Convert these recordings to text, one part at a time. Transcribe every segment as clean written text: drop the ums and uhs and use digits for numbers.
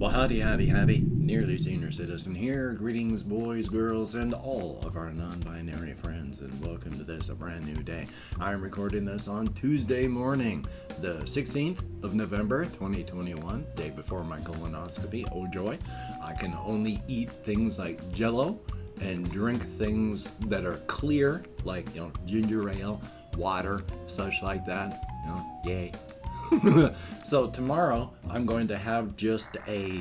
Well, howdy, Nearly Senior Citizen here. Greetings, boys, girls, and all of our non-binary friends, and welcome to this, a brand new day. I'm recording this on Tuesday morning, the 16th of November, 2021, day before my colonoscopy. Oh joy, I can only eat things like Jell-O and drink things that are clear, like, ginger ale, water, such like that, yay. So tomorrow I'm going to have just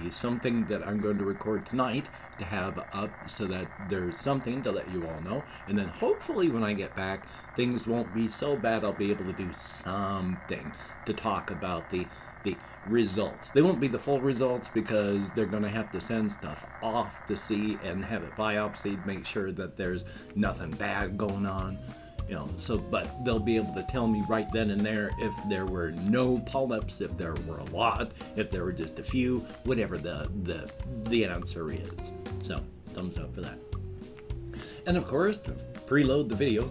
something that I'm going to record tonight to have up so that there's something to let you all know, and then hopefully when I get back things won't be so bad. I'll be able to do something to talk about the results. They won't be the full results because they're going to have to send stuff off to see and have it biopsied, make sure that there's nothing bad going on. But they'll be able to tell me right then and there if there were no polyps, if there were a lot, if there were just a few, whatever the answer is. So, thumbs up for that. And of course, to preload the video,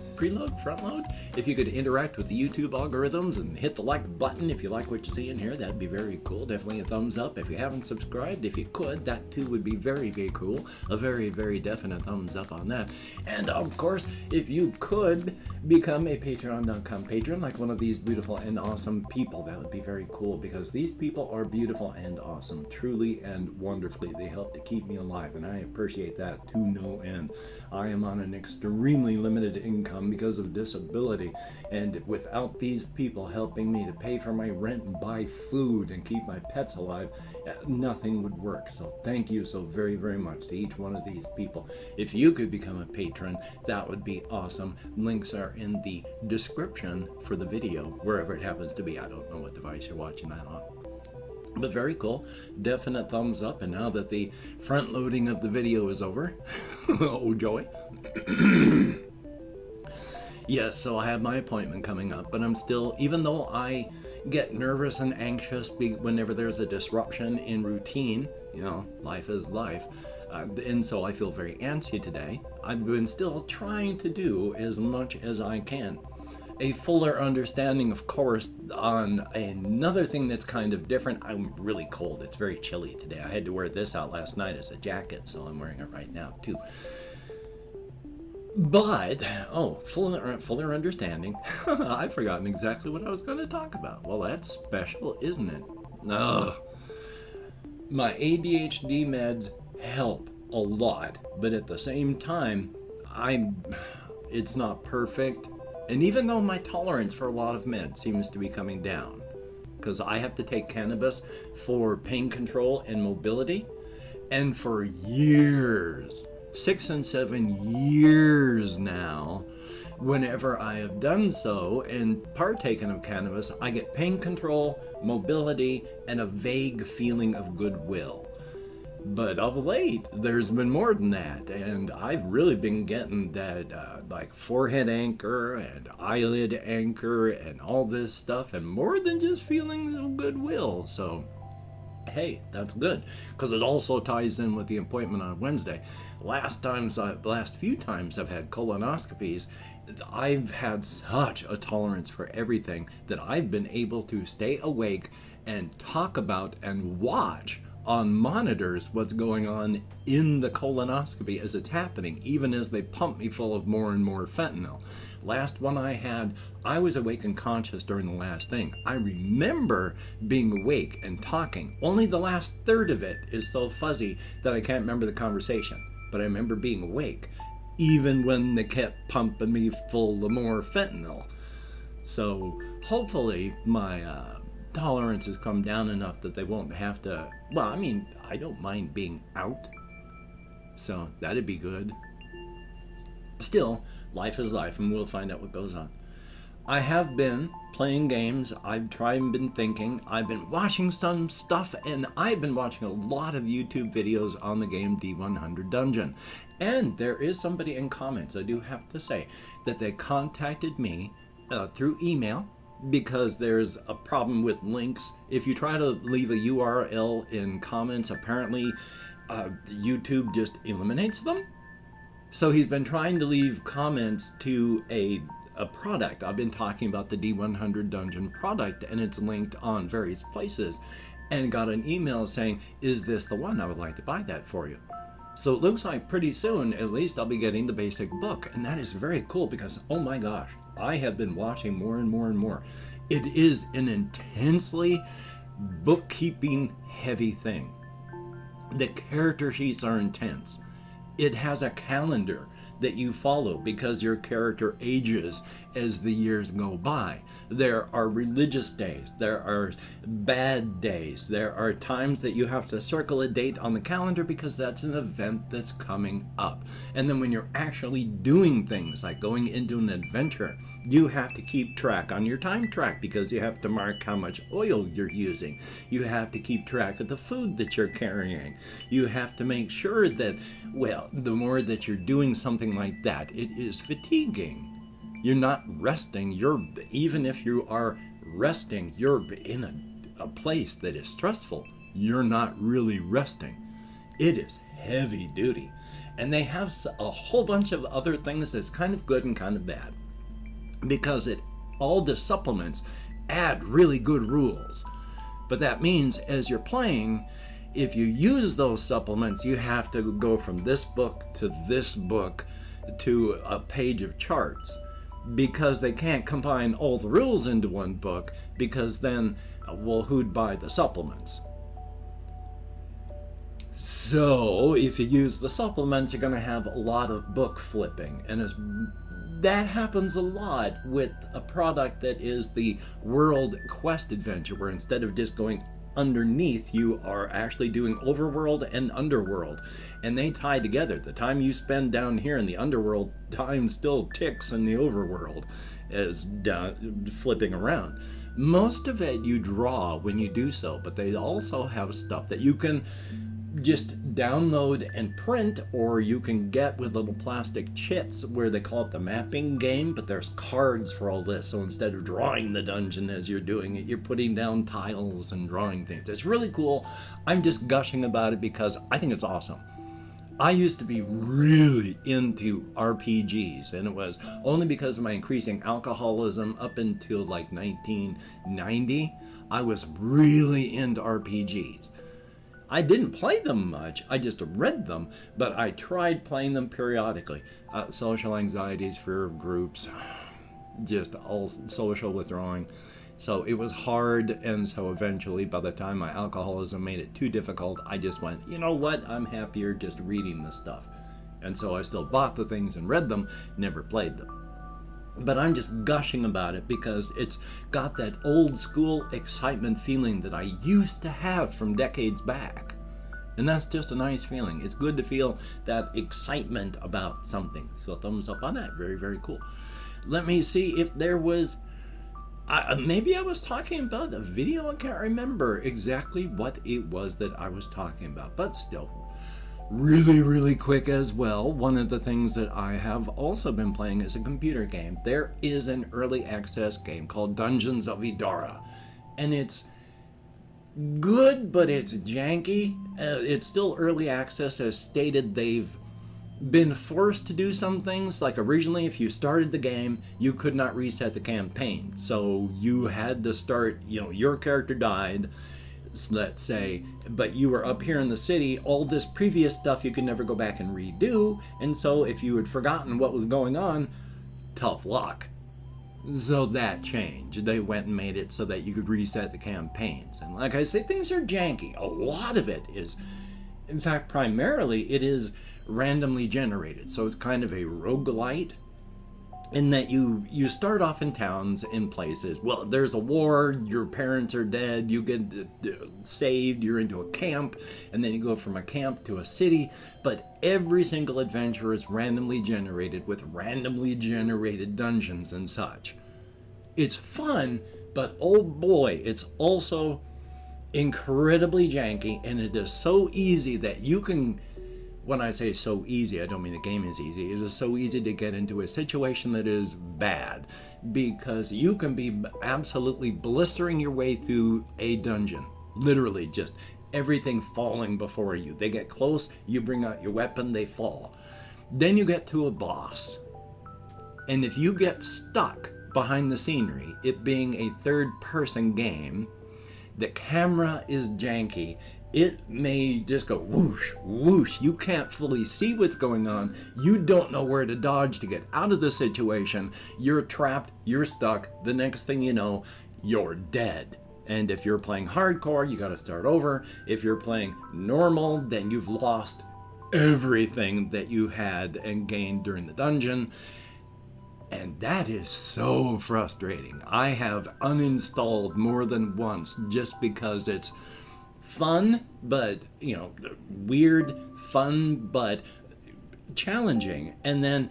front load, if you could interact with the YouTube algorithms and hit the like button if you like what you see in here, that'd be very cool. Definitely a thumbs up. If you haven't subscribed, if you could, that too would be very, very cool. A very, very definite thumbs up on that. And of course, if you could become a patreon.com patron, like one of these beautiful and awesome people, that would be very cool, because these people are beautiful and awesome, truly and wonderfully. They help to keep me alive, and I appreciate that to no end. I am on an extremely limited income because of disability, and without these people helping me to pay for my rent and buy food and keep my pets alive, nothing would work. So thank you so very, very much to each one of these people. If you could become a patron, that would be awesome. Links are in the description for the video, wherever it happens to be. I don't know what device you're watching that on. But very cool, definite thumbs up. And now that the front loading of the video is over, oh joy. Yes, so I have my appointment coming up, but I'm still, even though I get nervous and anxious whenever there's a disruption in routine, life is life, and so I feel very antsy today. I've been still trying to do as much as I can. A fuller understanding, of course, on another thing that's kind of different. I'm really cold. It's very chilly today. I had to wear this out last night as a jacket, so I'm wearing it right now too. But, fuller understanding. I've forgotten exactly what I was going to talk about. Well, that's special, isn't it? Ugh. My ADHD meds help a lot, but at the same time, it's not perfect. And even though my tolerance for a lot of meds seems to be coming down, because I have to take cannabis for pain control and mobility, and for years, 6 and 7 years now, whenever I have done so and partaken of cannabis, I get pain control, mobility, and a vague feeling of goodwill. But of late, there's been more than that, and I've really been getting that like forehead anchor and eyelid anchor and all this stuff, and more than just feelings of goodwill. So hey, that's good, because it also ties in with the appointment on Wednesday. Last few times I've had colonoscopies, I've had such a tolerance for everything that I've been able to stay awake and talk about and watch on monitors what's going on in the colonoscopy as it's happening, even as they pump me full of more and more fentanyl. Last one I had, I was awake and conscious during the last thing. I remember being awake and talking. Only the last third of it is so fuzzy that I can't remember the conversation. But I remember being awake, even when they kept pumping me full of more fentanyl. So hopefully my tolerance has come down enough that they won't have to. Well, I mean, I don't mind being out, so that'd be good. Still, life is life, and we'll find out what goes on. I have been playing games. I've tried and been thinking. I've been watching some stuff, and I've been watching a lot of YouTube videos on the game D100 Dungeon. And there is somebody in comments, I do have to say, that they contacted me through email, because there's a problem with links. If you try to leave a URL in comments, apparently YouTube just eliminates them. So he's been trying to leave comments to a product. I've been talking about the D100 Dungeon product, and it's linked on various places. and got an email saying, is this the one? I would like to buy that for you. So it looks like pretty soon, at least, I'll be getting the basic book. And that is very cool because, oh my gosh, I have been watching more and more and more. It is an intensely bookkeeping heavy thing. The character sheets are intense. It has a calendar that you follow because your character ages as the years go by. There are religious days, there are bad days, there are times that you have to circle a date on the calendar because that's an event that's coming up. And then when you're actually doing things like going into an adventure, you have to keep track on your time track because you have to mark how much oil you're using. You have to keep track of the food that you're carrying. You have to make sure that, well, the more that you're doing something like that, it is fatiguing. You're not resting. Even if you are resting, you're in a place that is stressful. You're not really resting. It is heavy duty. And they have a whole bunch of other things that's kind of good and kind of bad. Because all the supplements add really good rules. But that means as you're playing, if you use those supplements, you have to go from this book to a page of charts, because they can't combine all the rules into one book, because then, well, who'd buy the supplements? So if you use the supplements, you're going to have a lot of book flipping, and that happens a lot with a product that is the World Quest adventure, where instead of just going underneath, you are actually doing overworld and underworld, and they tie together. The time you spend down here in the underworld, time still ticks in the overworld as flipping around. Most of it you draw when you do so, but they also have stuff that you can just download and print, or you can get with little plastic chits where they call it the mapping game, but there's cards for all this. So instead of drawing the dungeon as you're doing it, you're putting down tiles and drawing things. It's really cool. I'm just gushing about it because I think it's awesome. I used to be really into RPGs, and it was only because of my increasing alcoholism up until like 1990. I was really into RPGs. I didn't play them much, I just read them, but I tried playing them periodically. Social anxieties, fear of groups, just all social withdrawing. So it was hard, and so eventually, by the time my alcoholism made it too difficult, I just went, you know what, I'm happier just reading this stuff. And so I still bought the things and read them, never played them. But I'm just gushing about it because it's got that old school excitement feeling that I used to have from decades back. And that's just a nice feeling. It's good to feel that excitement about something. So thumbs up on that. Very, very cool. Let me see if there was... maybe I was talking about a video. I can't remember exactly what it was that I was talking about. But still, really, really quick as well. One of the things that I have also been playing is a computer game. There is an early access game called Dungeons of Idara. And it's good, but it's janky. It's still early access. As stated, they've been forced to do some things. Like originally, if you started the game, you could not reset the campaign. So you had to start, your character died, let's say, but you were up here in the city, all this previous stuff you could never go back and redo, and so if you had forgotten what was going on, tough luck. So that changed. They went and made it so that you could reset the campaigns. And like I say, things are janky. A lot of it is, in fact, primarily it is randomly generated. So it's kind of a roguelite, in that you start off in towns, in places. Well, there's a war, your parents are dead, you get saved, you're into a camp, and then you go from a camp to a city. But every single adventure is randomly generated with randomly generated dungeons and such. It's fun, but oh boy, it's also incredibly janky, and it is so easy that you can... When I say so easy, I don't mean the game is easy. It is so easy to get into a situation that is bad, because you can be absolutely blistering your way through a dungeon. Literally just everything falling before you. They get close, you bring out your weapon, they fall. Then you get to a boss. And if you get stuck behind the scenery, it being a third-person game, the camera is janky. It may just go whoosh, whoosh. You can't fully see what's going on. You don't know where to dodge to get out of the situation. You're trapped, you're stuck. The next thing you know, you're dead. And if you're playing hardcore, you gotta start over. If you're playing normal, then you've lost everything that you had and gained during the dungeon. And that is so frustrating. I have uninstalled more than once just because it's fun, but, weird, fun, but challenging. And then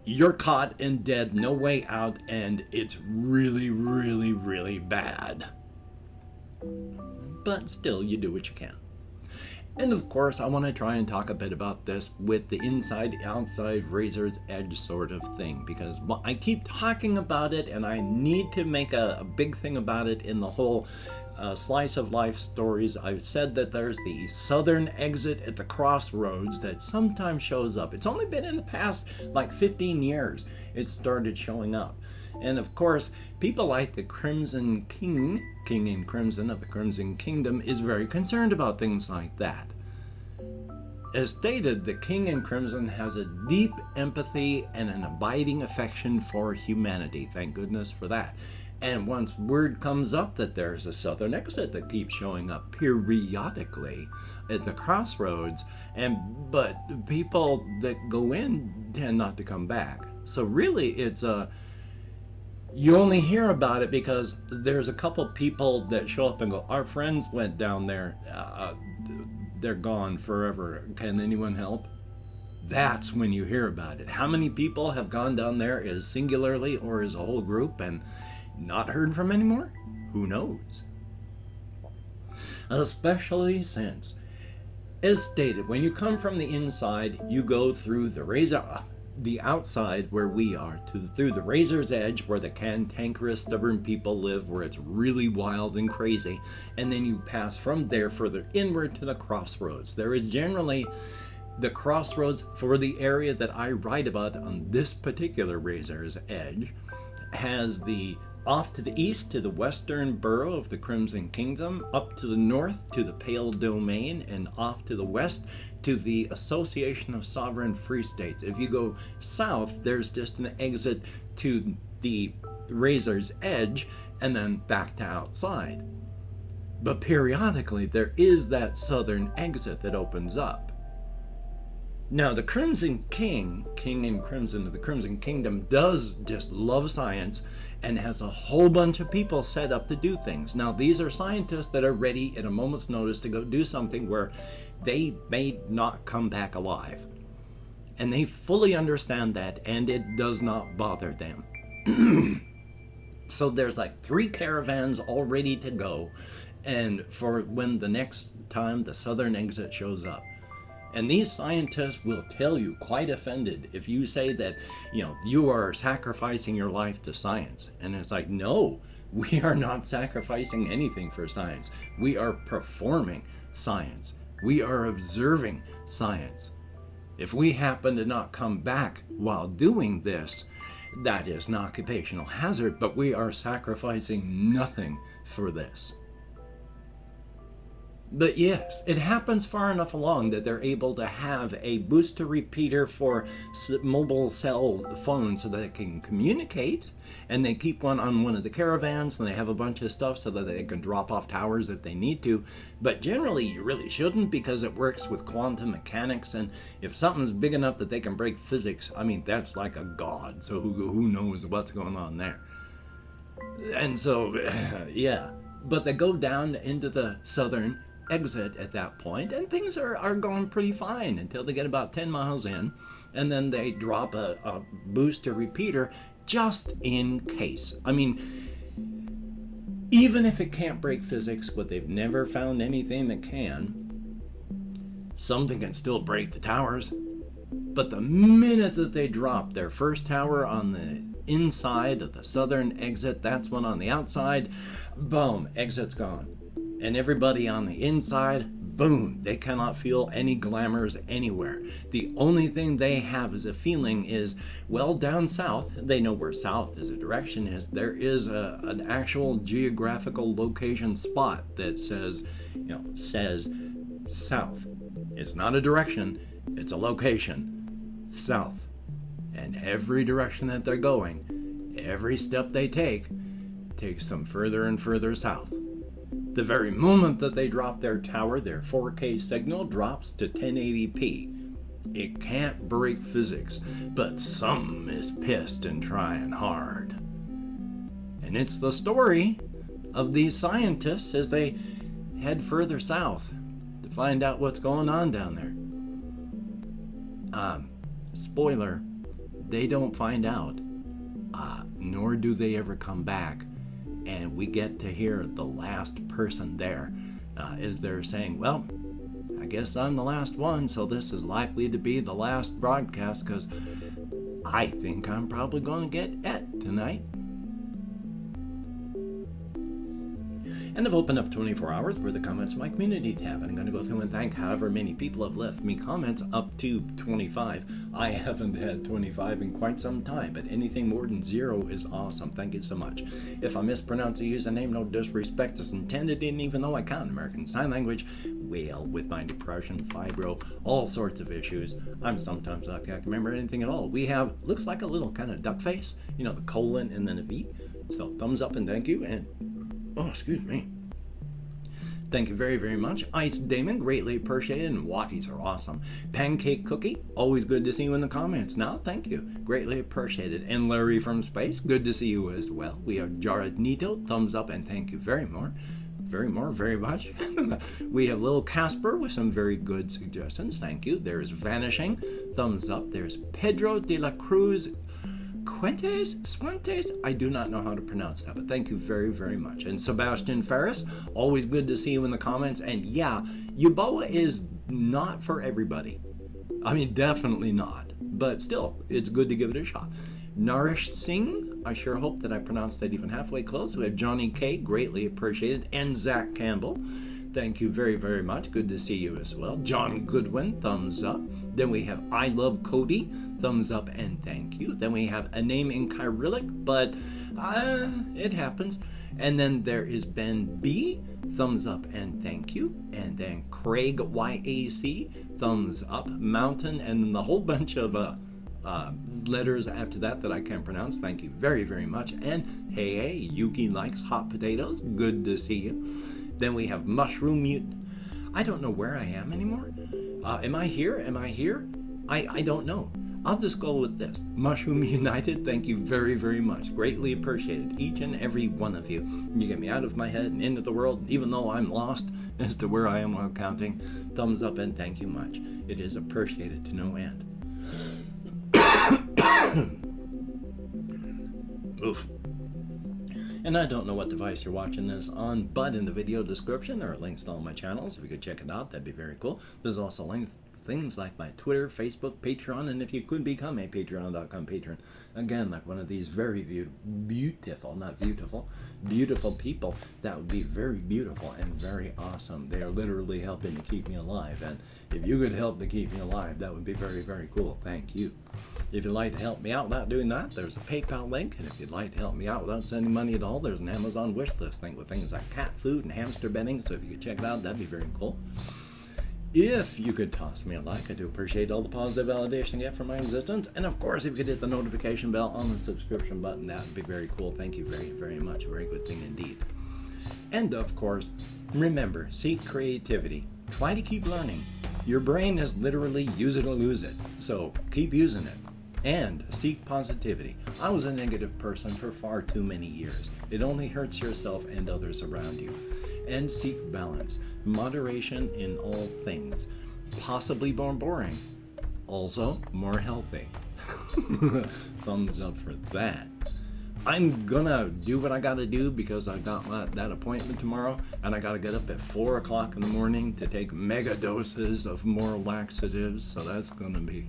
you're caught and dead, no way out, and it's really, really, really bad. But still, you do what you can. And of course, I want to try and talk a bit about this with the inside-outside razor's edge sort of thing, because I keep talking about it, and I need to make a big thing about it in the whole slice of life stories. I've said that there's the southern exit at the crossroads that sometimes shows up. It's only been in the past like 15 years it started showing up. And of course, people like the Crimson King in Crimson of the Crimson Kingdom, is very concerned about things like that. As stated, the King in Crimson has a deep empathy and an abiding affection for humanity. Thank goodness for that. And once word comes up that there's a southern exit that keeps showing up periodically at the crossroads, but people that go in tend not to come back. So really, it's you only hear about it because there's a couple people that show up and go, our friends went down there, they're gone forever, can anyone help? That's when you hear about it. How many people have gone down there as singularly or as a whole group and not heard from anymore? Who knows? Especially since, as stated, when you come from the inside, you go through the outside where we are, through the razor's edge where the cantankerous, stubborn people live, where it's really wild and crazy, and then you pass from there further inward to the crossroads. There is generally the crossroads for the area that I write about on this particular razor's edge has the off to the east to the western borough of the Crimson Kingdom, up to the north to the Pale Domain, and off to the west to the Association of Sovereign Free States. If you go south, there's just an exit to the razor's edge and then back to outside. But periodically, there is that southern exit that opens up. Now, the Crimson King in Crimson of the Crimson Kingdom, does just love science and has a whole bunch of people set up to do things. Now, these are scientists that are ready at a moment's notice to go do something where they may not come back alive. And they fully understand that, and it does not bother them. So there's like 3 caravans all ready to go, and for when the next time the southern exit shows up. And these scientists will tell you, quite offended, if you say that, you are sacrificing your life to science. And it's like, no, we are not sacrificing anything for science. We are performing science. We are observing science. If we happen to not come back while doing this, that is an occupational hazard, but we are sacrificing nothing for this. But yes, it happens far enough along that they're able to have a booster repeater for mobile cell phones so that they can communicate, and they keep one on one of the caravans, and they have a bunch of stuff so that they can drop off towers if they need to. But generally, you really shouldn't, because it works with quantum mechanics, and if something's big enough that they can break physics, that's like a god, so who knows what's going on there. And so, yeah. But they go down into the southern exit at that point, and things are going pretty fine until they get about 10 miles in, and then they drop a booster repeater just in case. Even if it can't break physics, but they've never found anything that can, something can still break the towers. But the minute that they drop their first tower on the inside of the southern exit, that's one on the outside, boom, exit's gone. And everybody on the inside, boom, they cannot feel any glamours anywhere. The only thing they have as a feeling is, well, down south, they know where south as a direction is. There is an actual geographical location spot that says south. It's not a direction, it's a location, south. And every direction that they're going, every step they take, takes them further and further south. The very moment that they drop their tower, their 4K signal drops to 1080p. It can't break physics, but some is pissed and trying hard. And it's the story of these scientists as they head further south to find out what's going on down there. Spoiler, they don't find out, nor do they ever come back. And we get to hear the last person there as they're saying, well, I guess I'm the last one, so this is likely to be the last broadcast because I think I'm probably going to get et tonight. And I've opened up 24 hours for the comments in my community tab. And I'm going to go through and thank however many people have left me comments up to 25. I haven't had 25 in quite some time, but anything more than 0 is awesome. Thank you so much. If I mispronounce a username, no disrespect is intended, and even though I count American Sign Language, well, with my depression, fibro, all sorts of issues, I'm sometimes not going to remember anything at all. We have, looks like a little kind of duck face, the colon and then a V. So thumbs up and thank you, and oh, excuse me. Thank you very, very much. Ice Damon, greatly appreciated, and Walkies are awesome. Pancake Cookie, always good to see you in the comments. Now, thank you. Greatly appreciated. And Larry from Space, good to see you as well. We have Jared Nito, thumbs up, and thank you very much. We have Little Casper with some very good suggestions. Thank you. There's Vanishing, thumbs up. There's Pedro de la Cruz Suentes? I do not know how to pronounce that, but thank you very, very much. And Sebastian Ferris, always good to see you in the comments. And yeah, Yuboa is not for everybody. I mean, definitely not. But still, it's good to give it a shot. Narish Singh, I sure hope that I pronounced that even halfway close. We have Johnny K, greatly appreciated. And Zach Campbell, thank you very, very much. Good to see you as well. John Goodwin, thumbs up. Then we have I Love Cody, thumbs up and thank you. Then we have a name in Cyrillic, but it happens. And then there is Ben B, thumbs up and thank you. And then Craig YAC, thumbs up. Mountain, and then the whole bunch of letters after that I can't pronounce. Thank you very, very much. And hey, Yuki likes hot potatoes. Good to see you. Then we have Mushroom Mutant. I don't know where I am anymore. Am I here? I don't know. I'll just go with this. Mushroom United, thank you very, very much. Greatly appreciated, each and every one of you. You get me out of my head and into the world, even though I'm lost as to where I am while counting. Thumbs up and thank you much. It is appreciated to no end. Oof. And I don't know what device you're watching this on, but in the video description there are links to all my channels. If you could check it out, that'd be very cool. There's also links things like my Twitter, Facebook, Patreon, and if you could become a patreon.com patron, again, like one of these very beautiful people, that would be very beautiful and very awesome. They are literally helping to keep me alive, and if you could help to keep me alive, that would be very, very cool. Thank you. If you'd like to help me out without doing that, there's a PayPal link, and if you'd like to help me out without sending money at all, there's an Amazon wish list thing with things like cat food and hamster bedding, so if you could check it out, that'd be very cool. If you could toss me a like, I do appreciate all the positive validation I get from my existence. And of course, if you could hit the notification bell on the subscription button, that would be very cool. Thank you very, very much. A very good thing indeed. And of course, remember, seek creativity. Try to keep learning. Your brain is literally use it or lose it. So keep using it. And seek positivity. I was a negative person for far too many years. It only hurts yourself and others around you. And seek balance, moderation in all things, possibly more boring, also more healthy. Thumbs up for that. I'm gonna do what I gotta do because I got that appointment tomorrow, and I gotta get up at 4 o'clock in the morning to take mega doses of more laxatives, so that's gonna be,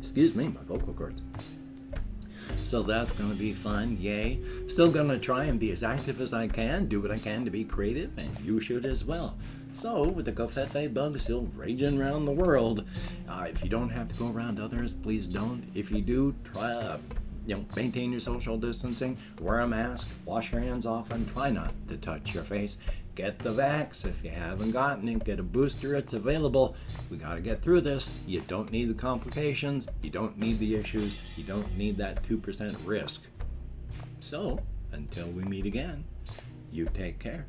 excuse me, my vocal cords. So that's going to be fun, yay. Still going to try and be as active as I can, do what I can to be creative, and you should as well. So, with the covfefe bug still raging around the world, if you don't have to go around others, please don't. If you do, try maintain your social distancing, wear a mask, wash your hands often, try not to touch your face. Get the vax if you haven't gotten it, get a booster, it's available. We gotta get through this. You don't need the complications, you don't need the issues, you don't need that 2% risk. So, until we meet again, you take care.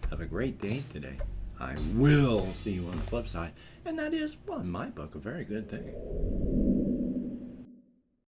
Have a great day today. I will see you on the flip side, and that is, well, in my book, a very good thing.